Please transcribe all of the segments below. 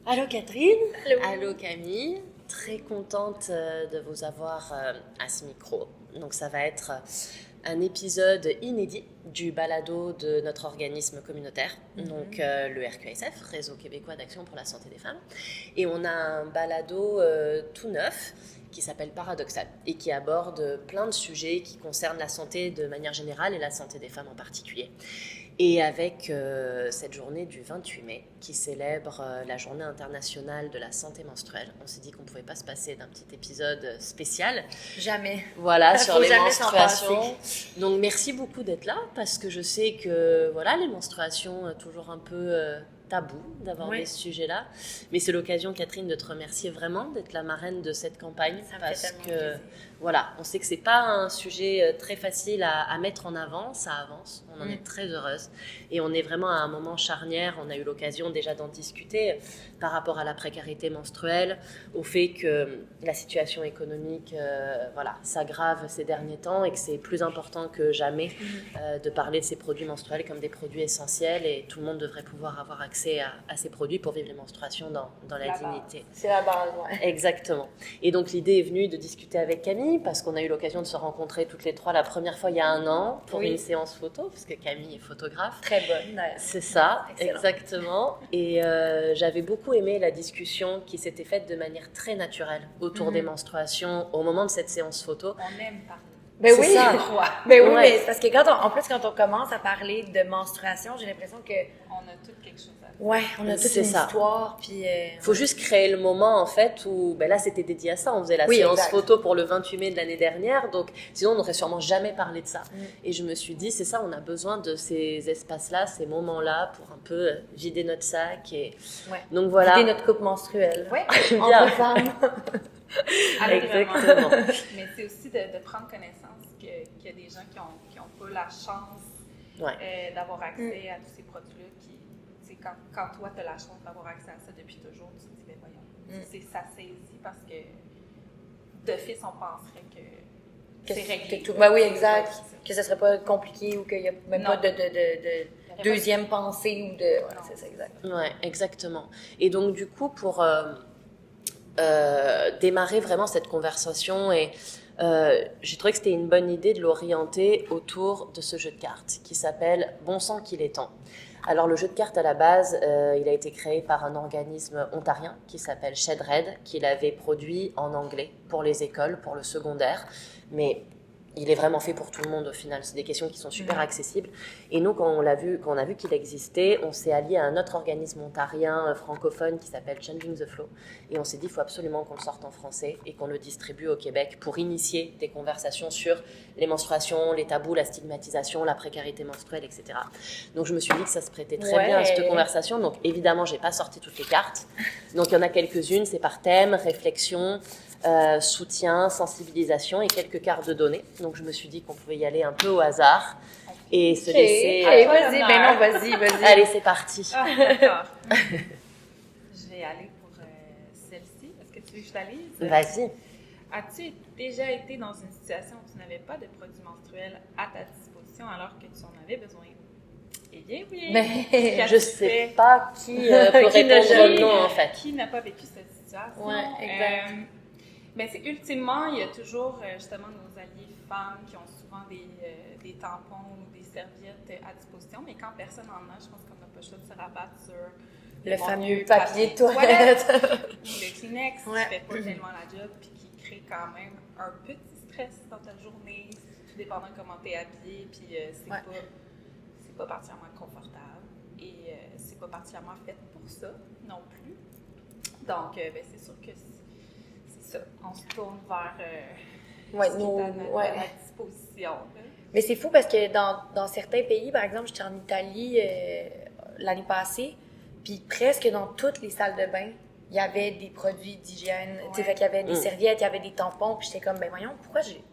Allô Catherine. Allô Camille, très contente de vous avoir à ce micro. Donc ça va être un épisode inédit du balado de notre organisme communautaire, donc le RQSF, Réseau québécois d'action pour la santé des femmes. Et on a un balado tout neuf qui s'appelle Paradoxal et qui aborde plein de sujets qui concernent la santé de manière générale et la santé des femmes en particulier. Et avec cette journée du 28 mai qui célèbre la journée internationale de la santé menstruelle, on s'est dit qu'on ne pouvait pas se passer d'un petit épisode spécial. Jamais. Voilà, sur les jamais menstruations. Donc merci beaucoup d'être là parce que je sais que voilà, les menstruations, toujours un peu tabou d'aborder ce sujet-là. Mais c'est l'occasion, Catherine, de te remercier vraiment d'être la marraine de cette campagne. Ça me parce fait que plaisir. voilà, on sait que c'est pas un sujet très facile à mettre en avant, ça avance, on en est très heureuse. Et on est vraiment à un moment charnière, on a eu l'occasion déjà d'en discuter par rapport à la précarité menstruelle, au fait que la situation économique voilà, s'aggrave ces derniers temps et que c'est plus important que jamais de parler de ces produits menstruels comme des produits essentiels et tout le monde devrait pouvoir avoir accès à ces produits pour vivre les menstruations dans la dignité. C'est la base, ouais. Exactement. Et donc l'idée est venue de discuter avec Camille parce qu'on a eu l'occasion de se rencontrer toutes les trois la première fois il y a 1 an pour une séance photo, parce que Camille est photographe. Très bonne, d'ailleurs. C'est ça, Excellent. Exactement. Et j'avais beaucoup aimé la discussion qui s'était faite de manière très naturelle autour des menstruations au moment de cette séance photo. On aime parler. Ben C'est oui, ça. ben oui, Ouais. mais c'est parce que quand on commence à parler de menstruation, j'ai l'impression que On a tout quelque chose à dire. ouais, on a toute C'est une ça. histoire, puis Faut juste créer le moment en fait où, ben là c'était dédié à ça, on faisait la Oui, séance exact. photo pour le 28 mai de l'année dernière, donc sinon on n'aurait sûrement jamais parlé de ça. Et je me suis dit, c'est ça, on a besoin de ces espaces-là, ces moments-là pour un peu vider notre sac. Et ouais. donc voilà. Vider notre coupe menstruelle. Oui, Bien. Entre femmes. Exactement. Mais c'est aussi de prendre connaissance qu'il y a des gens qui ont pas la chance Ouais. d'avoir accès à tous ces produits-là. Quand toi, tu as la chance d'avoir accès à ça depuis toujours, tu te dis, ben voyons, ça saisit parce que d'office, on penserait que c'est réglé. Ben oui, exact. Que ça serait pas compliqué ou qu'il y a même Non. pas de deuxième pensée ou de... Ouais, c'est ça, exact. Ouais, exactement. Et donc du coup, pour démarrer vraiment cette conversation et j'ai trouvé que c'était une bonne idée de l'orienter autour de ce jeu de cartes qui s'appelle Bon sang qu'il est temps. Alors le jeu de cartes à la base, il a été créé par un organisme ontarien qui s'appelle Shedred, qui l'avait produit en anglais pour les écoles, pour le secondaire, mais il est vraiment fait pour tout le monde au final. C'est des questions qui sont super accessibles. Et nous, quand on a vu qu'il existait, on s'est allié à un autre organisme ontarien francophone qui s'appelle Changing the Flow. Et on s'est dit, il faut absolument qu'on le sorte en français et qu'on le distribue au Québec pour initier des conversations sur les menstruations, les tabous, la stigmatisation, la précarité menstruelle, etc. Donc je me suis dit que ça se prêtait très bien à cette conversation. Donc évidemment, j'ai pas sorti toutes les cartes. Donc il y en a quelques-unes, c'est par thème, réflexion, soutien, sensibilisation et quelques cartes de données. Donc je me suis dit qu'on pouvait y aller un peu au hasard et se laisser... Vas-y, ben non, vas-y. Allez, c'est parti. Ah, d'accord. Je vais aller pour celle-ci. Est-ce que tu veux que je la lise? Vas-y. As-tu déjà été dans une situation où tu n'avais pas de produits menstruels à ta disposition alors que tu en avais besoin? Eh bien, oui. Mais Je sais pas qui peut répondre non, en fait. Qui n'a pas vécu cette situation? Ouais, exact. Ben c'est ultimement, il y a toujours justement nos alliés femmes qui ont souvent des tampons ou des serviettes à disposition, mais quand personne en a, je pense qu'on n'a pas le choix de se rabattre sur le bon fameux vieux papier de toilette. ou le Kleenex qui fait pas tellement la job puis qui crée quand même un petit stress dans ta journée, tout dépendant de comment tu es habillé, puis c'est pas particulièrement confortable et c'est pas particulièrement fait pour ça non plus. Donc, ben, c'est sûr que c'est ça. On se tourne vers ce qui est à notre disposition. Là. Mais c'est fou parce que dans certains pays, par exemple, j'étais en Italie l'année passée, puis presque dans toutes les salles de bain, il y avait des produits d'hygiène. Tu sais, fait qu'il y avait des serviettes, il y avait des tampons, puis j'étais comme, ben voyons, pourquoi j'ai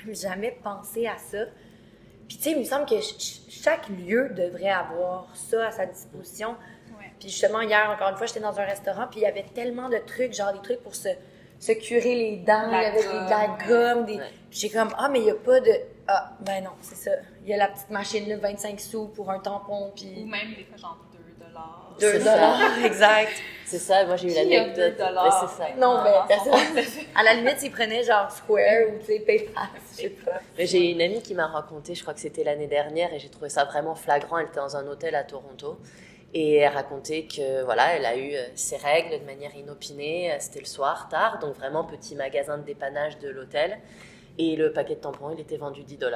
même jamais pensé à ça? Puis tu sais, il me semble que chaque lieu devrait avoir ça à sa disposition. Ouais. Puis justement, hier, encore une fois, j'étais dans un restaurant, puis il y avait tellement de trucs, genre des trucs pour se curer les dents, il y avait de la gomme, Puis j'ai comme, mais il n'y a pas de... Ben non, c'est ça. Il y a la petite machine là, 25 sous pour un tampon, puis... Ou même des fois, genre $2 $2, exact. C'est ça, moi j'ai eu l'anecdote. C'est ça. Non, mais personne. À la limite, ils prenaient genre Square ou tu sais, PayPal, je sais pas. Mais j'ai une amie qui m'a raconté, je crois que c'était l'année dernière, et j'ai trouvé ça vraiment flagrant. Elle était dans un hôtel à Toronto. Et elle racontait que voilà, elle a eu ses règles de manière inopinée. C'était le soir, tard, donc vraiment petit magasin de dépannage de l'hôtel. Et le paquet de tampons, il était vendu $10.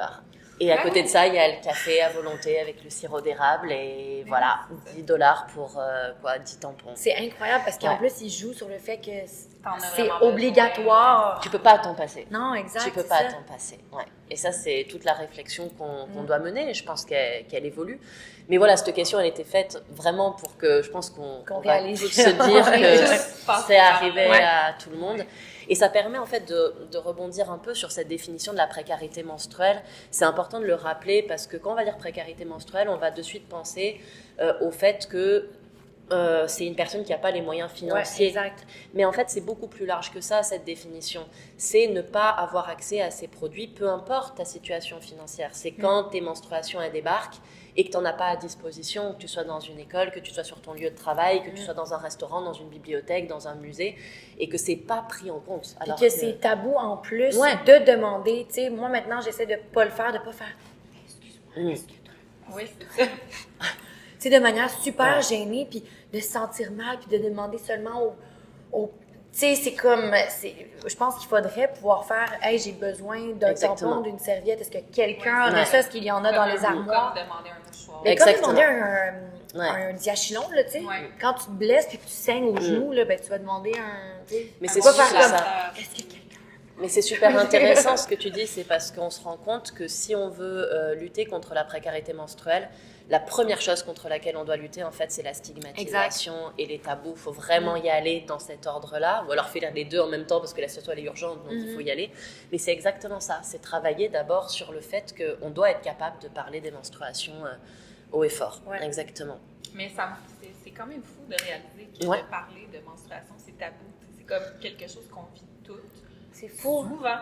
Et à côté de ça, il y a le café à volonté avec le sirop d'érable. Et voilà, $10 pour 10 tampons. C'est incroyable parce qu'en plus, ils jouent sur le fait que c'est vraiment obligatoire. Tu peux pas t'en passer. Non, exact. Tu peux pas t'en passer. Ouais. Et ça, c'est toute la réflexion qu'on doit mener. Et je pense qu'elle évolue. Mais voilà, cette question, elle était faite vraiment pour que je pense qu'on va réalise. tous se dire que c'est arrivé à tout le monde. Et ça permet en fait de rebondir un peu sur cette définition de la précarité menstruelle. C'est important de le rappeler parce que quand on va dire précarité menstruelle, on va de suite penser au fait que c'est une personne qui n'a pas les moyens financiers. Ouais, exact. Mais en fait, c'est beaucoup plus large que ça, cette définition. C'est ne pas avoir accès à ces produits, peu importe ta situation financière. C'est quand tes menstruations elles débarquent et que tu n'en as pas à disposition, que tu sois dans une école, que tu sois sur ton lieu de travail, que tu sois dans un restaurant, dans une bibliothèque, dans un musée, et que c'est pas pris en compte. Et que c'est tabou en plus de demander. Tu sais, moi maintenant, j'essaie de pas le faire, de pas faire. Excuse-moi, Oui, c'est ça. Tu sais, de manière super gênée, puis de se sentir mal, puis de demander seulement au tu sais, c'est comme, je pense qu'il faudrait pouvoir faire, hey, j'ai besoin d'un tampon, d'une serviette, est-ce que quelqu'un aurait ça, est-ce qu'il y en a dans les armoires? Comme demander un mouchoir. Mais comme demander un diachylon, là, tu sais, quand tu te blesses puis que tu saignes au genou, là, ben, tu vas demander un, mais c'est pas faire comme ça. Est-ce que quelqu'un... Mais c'est super intéressant ce que tu dis, c'est parce qu'on se rend compte que si on veut lutter contre la précarité menstruelle, la première chose contre laquelle on doit lutter, en fait, c'est la stigmatisation et les tabous. Il faut vraiment y aller dans cet ordre-là, ou alors faire les deux en même temps parce que la situation elle est urgente, donc il faut y aller. Mais c'est exactement ça, c'est travailler d'abord sur le fait qu'on doit être capable de parler des menstruations haut et fort. Ouais. Exactement. Mais c'est quand même fou de réaliser que de parler de menstruation, c'est tabou. C'est comme quelque chose qu'on vit toutes. C'est fou. Souvent.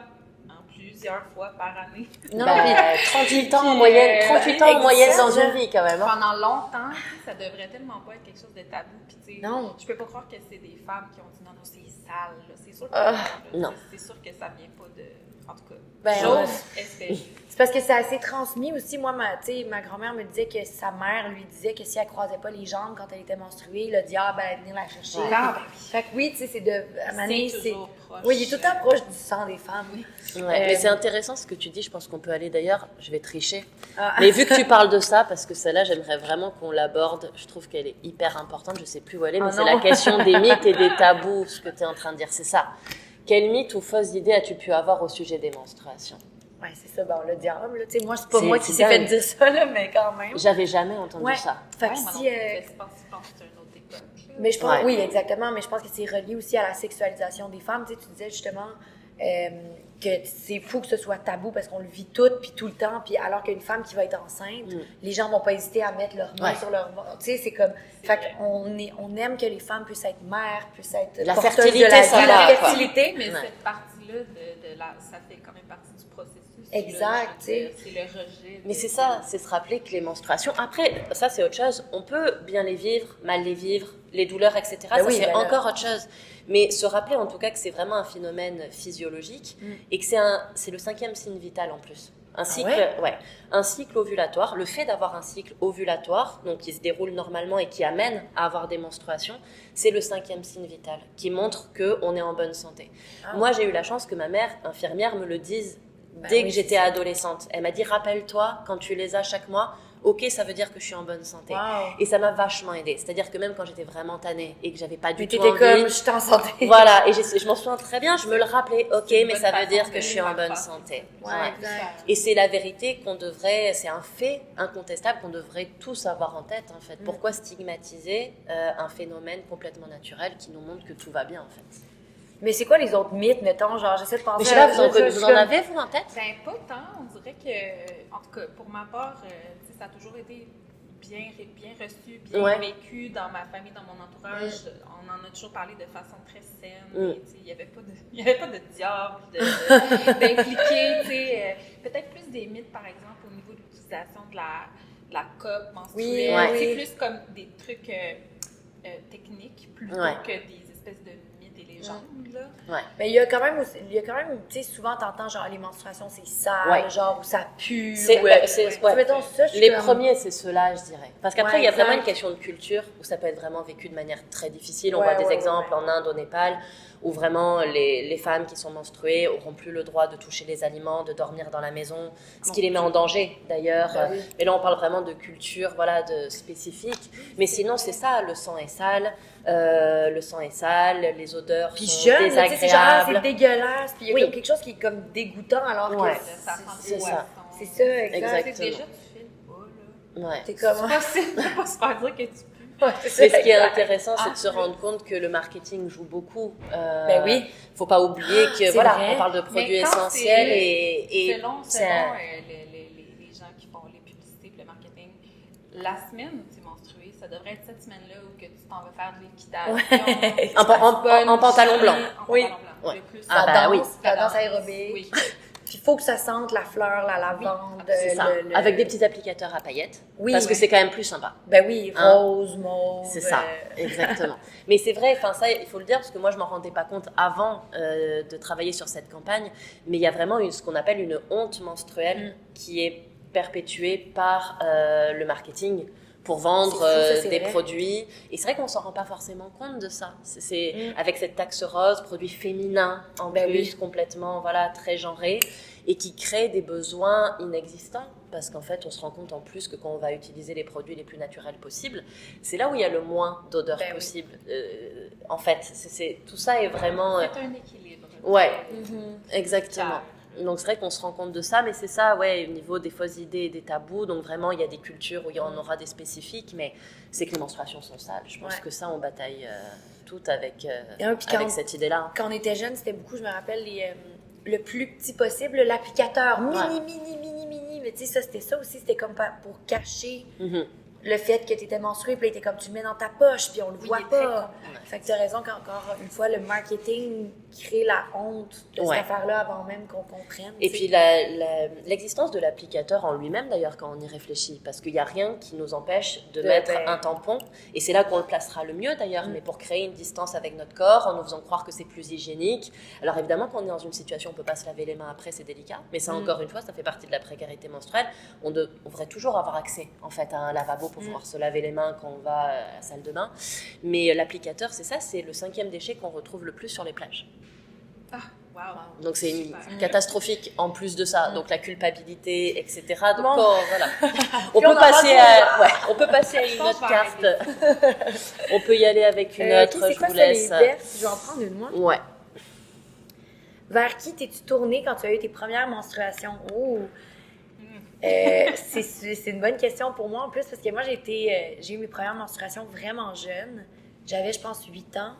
Plusieurs fois par année. Non, 38 ans en moyenne, 38 ans en moyenne dans une vie quand même. Hein. Pendant longtemps, ça devrait tellement pas être quelque chose de tabou. Puis, non. Je peux pas croire que c'est des femmes qui ont dit non, c'est sale. Là. C'est sûr que non. C'est sûr que ça vient pas de. En tout cas, c'est parce que c'est assez transmis aussi. Moi, ma grand-mère me disait que sa mère lui disait que si elle croisait pas les jambes quand elle était menstruée, le diable allait venir la chercher. Fait que oui, tu sais, c'est de. C'est toujours proche. Oui, il est tout le temps proche du sang des femmes. Mais c'est intéressant ce que tu dis. Je pense qu'on peut aller d'ailleurs. Je vais tricher. Mais vu que tu parles de ça, parce que celle-là, j'aimerais vraiment qu'on l'aborde. Je trouve qu'elle est hyper importante. Je sais plus où elle est, mais c'est la question des mythes et des tabous. Ce que tu es en train de dire, c'est ça. Quel mythe ou fausse idée as-tu pu avoir au sujet des menstruations? Ouais, c'est ça, le diable. Tu sais, moi, c'est pas moi qui s'est fait dire ça, là, mais quand même. J'avais jamais entendu ça. Fait que si. Je pense que c'est une autre époque. Mais je pense, oui, exactement. Mais je pense que c'est relié aussi à la sexualisation des femmes. Tu sais, tu disais justement que c'est fou que ce soit tabou parce qu'on le vit tout puis tout le temps. Puis alors qu'une femme qui va être enceinte, les gens vont pas hésiter à mettre leurs mains sur leur ventre. Tu sais, c'est comme. Fait qu'on aime que les femmes puissent être mères, puissent être la porteuses fertilité, de la ça vie, va, la fertilité. Mais cette partie-là, ça fait quand même partie du processus. Exact, tu sais. C'est le rejet. Mais c'est ça, c'est se rappeler que les menstruations. Après, ça c'est autre chose. On peut bien les vivre, mal les vivre, les douleurs, etc. Ça c'est encore autre chose. Mais se rappeler en tout cas que c'est vraiment un phénomène physiologique et que c'est le 5e signe vital en plus. Un cycle ovulatoire, le fait d'avoir un cycle ovulatoire, donc qui se déroule normalement et qui amène à avoir des menstruations, c'est le 5e signe vital qui montre qu'on est en bonne santé. Moi, j'ai eu la chance que ma mère, infirmière, me le dise dès que j'étais adolescente. Elle m'a dit, rappelle-toi, quand tu les as chaque mois, ok, ça veut dire que je suis en bonne santé. Wow. Et ça m'a vachement aidée. C'est-à-dire que même quand j'étais vraiment tannée et que j'avais pas du tout envie... Mais comme, je suis en santé. Voilà, et je m'en souviens très bien, je me le rappelais, ok, mais ça veut dire que je suis en bonne santé. Et c'est la vérité qu'on devrait, c'est un fait incontestable qu'on devrait tous avoir en tête, en fait. Pourquoi stigmatiser un phénomène complètement naturel qui nous montre que tout va bien, en fait? Mais c'est quoi les autres mythes, mettons, genre, j'essaie de penser... Mais je sais pas, vous en avez, vous, en tête? Ben, pas tant, on dirait que, en tout cas, pour ma part, ça a toujours été bien reçu, bien vécu dans ma famille, dans mon entourage. On en a toujours parlé de façon très saine. Il n'y avait pas de diable d'impliquer, peut-être plus des mythes, par exemple, au niveau de l'utilisation la coupe menstruelle. Oui, C'est plus comme des trucs techniques plutôt que des espèces de mythes et légendes. Là. Mais il y a quand même, tu sais, souvent t'entends genre les menstruations c'est sale, genre où ça pue. Mettons ça, les premiers, c'est ceux-là, je dirais. Parce qu'après, il y a vraiment une exact. question de culture où ça peut être vraiment vécu de manière très difficile. On voit des exemples en Inde, au Népal, où vraiment les femmes qui sont menstruées n'auront plus le droit de toucher les aliments, de dormir dans la maison, ce qui les met en danger d'ailleurs. Mais là, on parle vraiment de culture, voilà, de spécifique. Mais sinon, c'est ça, le sang est sale. Les odeurs puis sont jeune, désagréables. c'est dégueulasse, puis il y a comme quelque chose qui est comme dégoûtant alors que c'est ça. C'est ça, exact. C'est déjà, tu files pas, là. T'es comme... C'est pas se faire dire que tu pues. Mais ce qui est intéressant, c'est de se rendre compte que le marketing joue beaucoup. Ben oui. Faut pas oublier que voilà, vrai. on parle de produits essentiels et selon les gens qui font les publicités et le marketing, la semaine où tu es menstruée, ça devrait être cette semaine-là où que tu t'en vas faire de l'équitation. en pantalon blanc. Oui. Ouais. La danse aérobique. Oui. Puis il faut que ça sente la fleur, la lavande. C'est ça. Avec des petits applicateurs à paillettes. Oui. Parce que c'est quand même plus sympa. Ben oui, rose, mauve. C'est ça, exactement. Mais c'est vrai, enfin ça, il faut le dire, parce que moi je m'en rendais pas compte avant de travailler sur cette campagne, mais il y a vraiment ce qu'on appelle une honte menstruelle qui est perpétuée par le marketing pour vendre des produits. Et c'est vrai qu'on s'en rend pas forcément compte de ça. C'est avec cette taxe rose, produits féminins en plus, complètement voilà, très genrés, et qui crée des besoins inexistants. Parce qu'en fait, on se rend compte en plus que quand on va utiliser les produits les plus naturels possibles, c'est là où il y a le moins d'odeur possible. En fait, tout ça est vraiment... C'est un équilibre. Ouais, exactement. Donc c'est vrai qu'on se rend compte de ça, mais c'est ça, ouais, au niveau des fausses idées et des tabous. Donc vraiment, il y a des cultures où il y en aura des spécifiques, mais c'est que les menstruations sont sales. Je pense que ça, on bataille toutes avec cette idée-là. Quand on était jeunes, c'était beaucoup, je me rappelle, le plus petit possible, l'applicateur mini. Mais tu sais, ça, c'était ça aussi, c'était comme pour cacher le fait que tu étais menstruée, puis là, comme tu le mets dans ta poche, puis on le voit pas. Fait que tu as raison qu'encore une fois, le marketing crée la honte de cette affaire-là avant même qu'on comprenne. Et puis l'existence de l'applicateur en lui-même, d'ailleurs, quand on y réfléchit, parce qu'il n'y a rien qui nous empêche de mettre un tampon, et c'est là qu'on le placera le mieux d'ailleurs, mais pour créer une distance avec notre corps, en nous faisant croire que c'est plus hygiénique. Alors évidemment, quand on est dans une situation où on ne peut pas se laver les mains après, c'est délicat, mais ça encore une fois, ça fait partie de la précarité menstruelle. On devrait toujours avoir accès en fait à un lavabo pour pouvoir se laver les mains quand on va à la salle de bain. Mais l'applicateur, c'est ça, c'est le 5e déchet qu'on retrouve le plus sur les plages. Ah, wow. Donc c'est catastrophique en plus de ça. Donc la culpabilité, etc. Donc voilà. On peut passer à une autre carte. On peut y aller avec une autre. Je vous laisse. Je vais en prendre une, moi. Ouais. Vers qui t'es-tu tournée quand tu as eu tes premières menstruations? C'est une bonne question pour moi en plus parce que moi j'ai eu mes premières menstruations vraiment jeune. J'avais je pense 8 ans.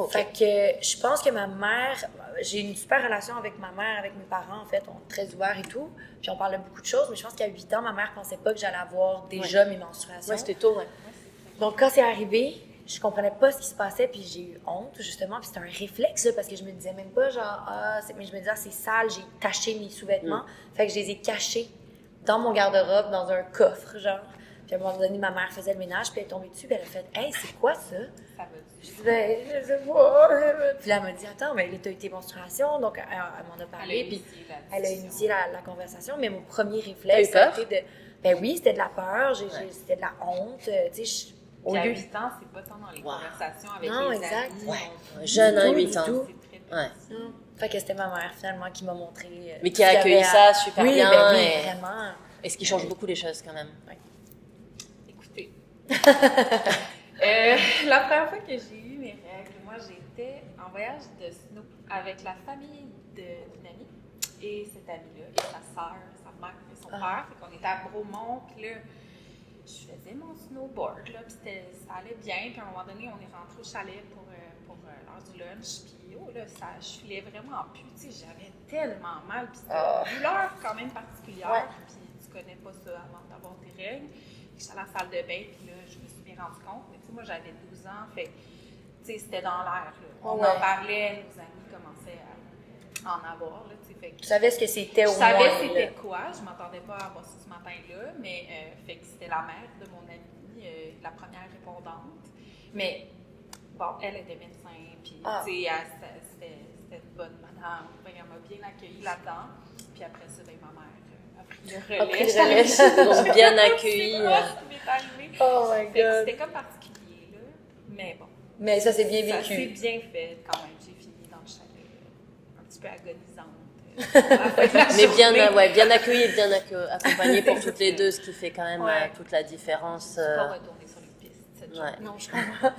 Fait que je pense que ma mère, j'ai une super relation avec ma mère, avec mes parents en fait, on est très ouverts et tout. Puis on parle de beaucoup de choses, mais je pense qu'à 8 ans, ma mère pensait pas que j'allais avoir déjà mes menstruations. Ouais, c'était tôt, Donc quand c'est arrivé, je comprenais pas ce qui se passait, puis j'ai eu honte, justement, puis c'était un réflexe, là, parce que je me disais même pas, genre, mais je me disais, c'est sale, j'ai taché mes sous-vêtements, fait que je les ai cachés dans mon garde-robe, dans un coffre, genre. Puis à un moment donné, ma mère faisait le ménage, puis elle est tombée dessus, puis elle a fait « Hey, c'est quoi ça? » Je disais « Je sais pas. » Puis là, elle m'a dit « Attends, mais là, t'as eu tes menstruations. » Donc, elle m'en a parlé, puis elle a initié la conversation, mais mon premier réflexe, c'était de... Ben oui, c'était de la peur, c'était de la honte, tu sais, Puis à 8 ans, c'est pas tant dans les conversations avec les amis. Jeune à 8 ans. Fait que c'était ma mère, finalement, qui m'a montré... Mais qui a accueilli ça super bien. Vraiment. Et ce qui change beaucoup les choses, quand même. Écoutez, la première fois que j'ai eu mes règles, moi, j'étais en voyage de snow avec la famille d'une amie. Et cette amie-là, et sa sœur, sa mère et son père. Fait qu'on était à Bromont, puis là, je faisais mon snowboard, là, puis ça allait bien. Puis à un moment donné, on est rentré au chalet pour l'heure du lunch, puis je filais vraiment plus. Tu sais, j'avais tellement mal, puis c'était une douleur quand même particulière. Puis tu connais pas ça avant d'avoir tes règles. J'étais à la salle de bain, puis là, je me suis bien rendu compte. Mais tu sais, moi, j'avais 12 ans, fait tu sais, c'était dans l'air. On en parlait, nos amis commençaient en avoir, là, tu sais. Tu savais ce que c'était Je au moins. savais c'était quoi, je m'attendais pas à avoir ça ce matin-là, mais fait que c'était la mère de mon amie, la première répondante. Mais bon, elle était médecin, puis tu sais, c'était une bonne madame, elle m'a bien accueillie là-dedans. Puis après ça, ben, ma mère a pris le relais. Donc bien accueillie. Oh my God. C'était comme particulier, là, mais bon. Mais ça s'est bien Ça vécu. s'est bien fait quand même. J'ai fini dans le chalet un petit peu agonisante. Mais bien accueillie et bien accompagnée pour toutes les deux, ce qui fait quand même toute la différence. Je ne suis pas retournée sur les pistes cette journée. Non, je comprends.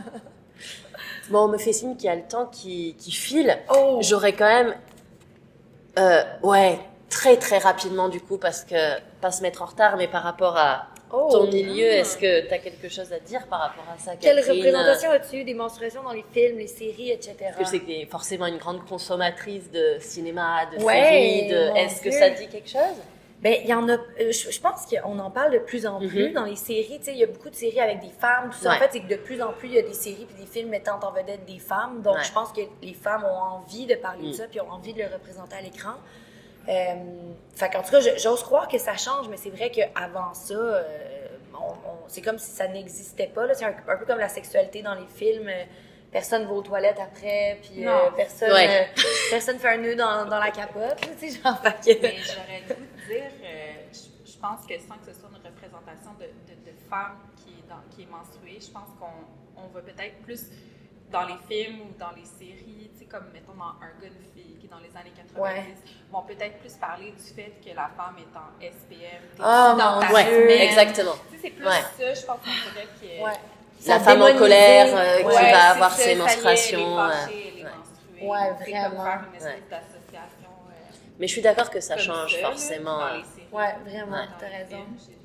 Bon, on me fait signe qu'il y a le temps qui file. Oh. J'aurais quand même... très très rapidement du coup, parce que, pas se mettre en retard, mais par rapport à ton milieu, est-ce que tu as quelque chose à dire par rapport à ça, Quelle Catherine? représentation as-tu eu des menstruations dans les films, les séries, etc.? Parce que je sais que tu es forcément une grande consommatrice de cinéma, de Ouais, séries. mon Est-ce que Dieu. ça dit quelque chose? Ben, il y en a. Je pense qu'on en parle de plus en plus dans les séries. Tu sais, il y a beaucoup de séries avec des femmes, tout ça. Ouais. En fait, c'est que de plus en plus, il y a des séries puis des films mettant en vedette des femmes. Donc, je pense que les femmes ont envie de parler de ça puis ont envie de le représenter à l'écran. Fait qu'en tout cas, j'ose croire que ça change, mais c'est vrai qu'avant ça, c'est comme si ça n'existait pas. Là. C'est un peu comme la sexualité dans les films. Personne va aux toilettes après, puis personne fait un nœud dans la capote. Tu sais, genre, fait que... Mais j'aurais le goût de dire, je pense que sans que ce soit une représentation de femme qui est menstruée, je pense qu'on va peut-être plus dans les films ou dans les séries, tu sais, comme mettons dans Un gars, une fille, qui est dans les années 90, vont peut-être plus parler du fait que la femme est en SPM, dans ta semaine. Exactement. Tu sais, c'est plus ça, je pense qu'on dirait que... La femme en colère qui va avoir c'est ses ça, menstruations. Ça y est, elle est menstruée. Ouais, C'est vraiment. comme faire une espèce d'association. Mais je suis d'accord que ça comme change ça, forcément. dans les séries, Ouais, vraiment, dans t'as les raison. films,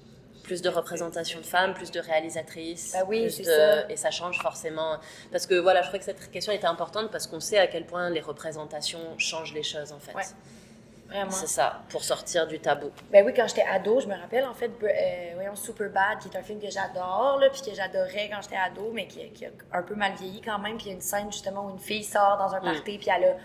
Plus de représentation de femmes, plus de réalisatrices. Bah oui, plus c'est de... ça. Et ça change forcément. Parce que voilà, je trouvais que cette question était importante parce qu'on sait à quel point les représentations changent les choses en fait. Ouais. Vraiment. C'est ça, pour sortir du tabou. Ben oui, quand j'étais ado, je me rappelle en fait, Superbad, qui est un film que j'adore, là, puis que j'adorais quand j'étais ado, mais qui a un peu mal vieilli quand même. Puis il y a une scène justement où une fille sort dans un party, puis elle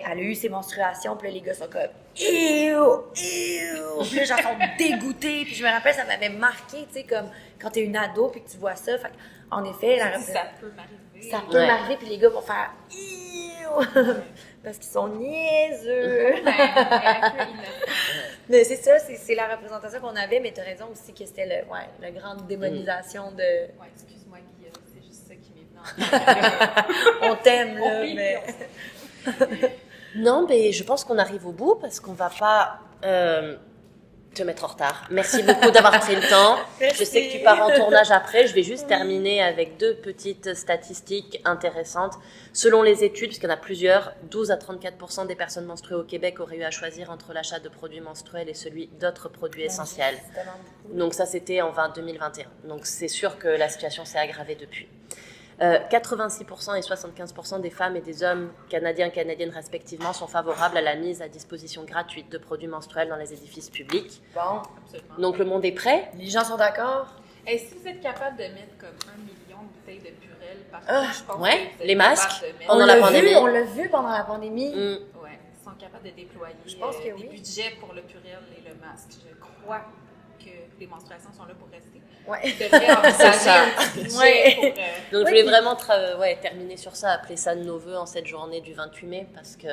a eu ses menstruations, puis là, les gars sont comme « Ew! Ew! » Puis là, genre, sont dégoûtés. Puis je me rappelle, ça m'avait marqué, tu sais, comme quand t'es une ado, puis que tu vois ça. Fait en effet, Ça peut m'arriver. ça peut m'arriver, puis les gars vont faire « Ew! » parce qu'ils sont niaiseux. Mais c'est ça, c'est la représentation qu'on avait, mais t'as raison aussi que c'était la grande démonisation de... Ouais, excuse-moi, Guillaume, c'est juste ça qui m'est venu en tête. On t'aime, là, Oui, mais... Non, mais je pense qu'on arrive au bout parce qu'on va pas te mettre en retard. Merci beaucoup d'avoir pris le temps. Merci. Je sais que tu pars en tournage après. Je vais juste terminer avec 2 petites statistiques intéressantes. Selon les études, puisqu'il y en a plusieurs, 12 à 34% des personnes menstruées au Québec auraient eu à choisir entre l'achat de produits menstruels et celui d'autres produits essentiels. Donc ça, c'était en 2021. Donc c'est sûr que la situation s'est aggravée depuis. 86% et 75% des femmes et des hommes canadiens et canadiennes respectivement sont favorables à la mise à disposition gratuite de produits menstruels dans les édifices publics. Bon, Absolument. Donc le monde est prêt. les gens sont d'accord? Et si vous êtes capable de mettre comme 1 million de bouteilles de Purell partout, je pense ouais, que vous êtes les masques. capable de mettre... Pendant la pandémie. On l'a vu pendant la pandémie. Ouais, ils sont capables de déployer Je pense que des oui. budgets pour le Purell et le masque. Je crois que les menstruations sont là pour rester. Ouais. Ils devraient envisager ça. un petit budget Ouais. pour... Donc je voulais vraiment terminer sur ça, appeler ça de nos voeux en cette journée du 28 mai parce que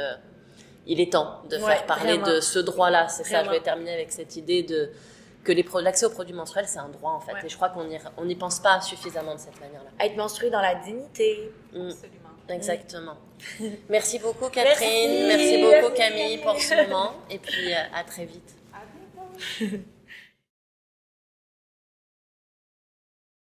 il est temps de faire parler vraiment. de ce droit-là. C'est ça, je Vraiment. voulais terminer avec cette idée que l'accès aux produits menstruels, c'est un droit en fait. Ouais. Et je crois qu'on n'y pense pas suffisamment de cette manière-là. Être menstrué dans la dignité. Absolument. Exactement. Merci beaucoup Catherine, merci beaucoup Camille pour ce moment et puis à très vite. À bientôt.